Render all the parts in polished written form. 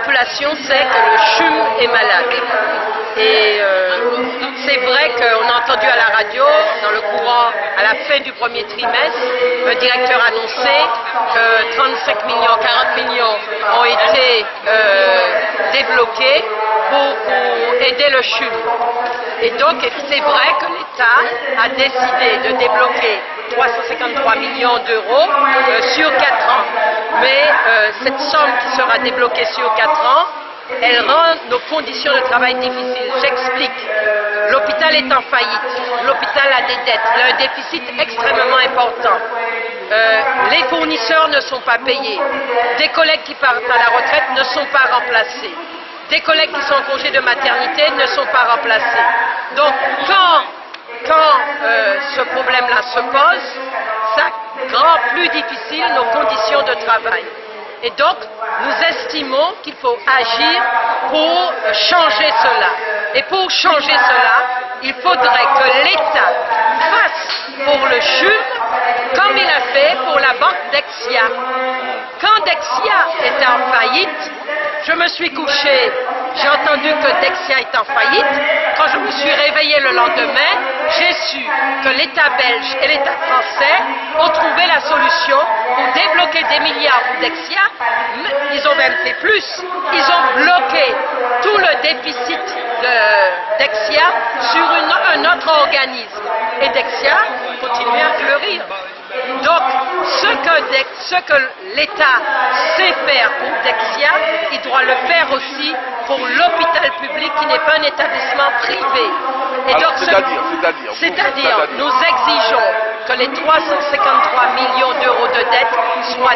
population sait que le CHUM est malade. Et c'est vrai qu'on a entendu à la radio, dans le courant, à la fin du premier trimestre, le directeur annonçait que 35 millions, 40 millions ont été débloqués pour aider le CHUM. Et donc, c'est vrai que l'État a décidé de débloquer 353 millions d'euros sur 4 ans. Mais cette somme qui sera débloquée sur 4 ans, elle rend nos conditions de travail difficiles. J'explique. L'hôpital est en faillite. L'hôpital a des dettes. Il a un déficit extrêmement important. Les fournisseurs ne sont pas payés. Des collègues qui partent à la retraite ne sont pas remplacés. Des collègues qui sont en congé de maternité ne sont pas remplacés. Donc, quand ce problème-là se pose, ça rend plus difficile nos conditions de travail. Et donc, nous estimons qu'il faut agir pour changer cela. Et pour changer cela, il faudrait que l'État fasse pour le CHUM comme il a fait pour la banque Dexia. Quand Dexia était en faillite, je me suis couché, j'ai entendu que Dexia est en faillite. Quand je me suis réveillé le lendemain, j'ai su que l'État belge et l'État français ont trouvé la solution pour débloquer des milliards pour Dexia. Ils ont même fait plus. Ils ont bloqué tout le déficit de Dexia sur un autre organisme. Et Dexia continue à fleurir. Donc, ce que l'État sait faire pour Dexia, il doit le faire aussi pour l'hôpital public qui n'est pas un établissement privé. Et alors, donc, c'est-à-dire, nous exigeons que les 353 millions d'euros de dette soient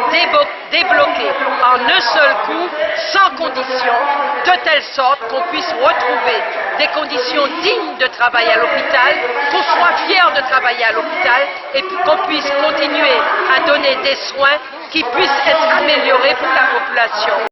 débloqués en un seul coup, sans condition, de telle sorte qu'on puisse retrouver des conditions dignes de travail à l'hôpital, qu'on soit fiers de travailler à l'hôpital et qu'on puisse continuer à donner des soins qui puissent être améliorés pour la population.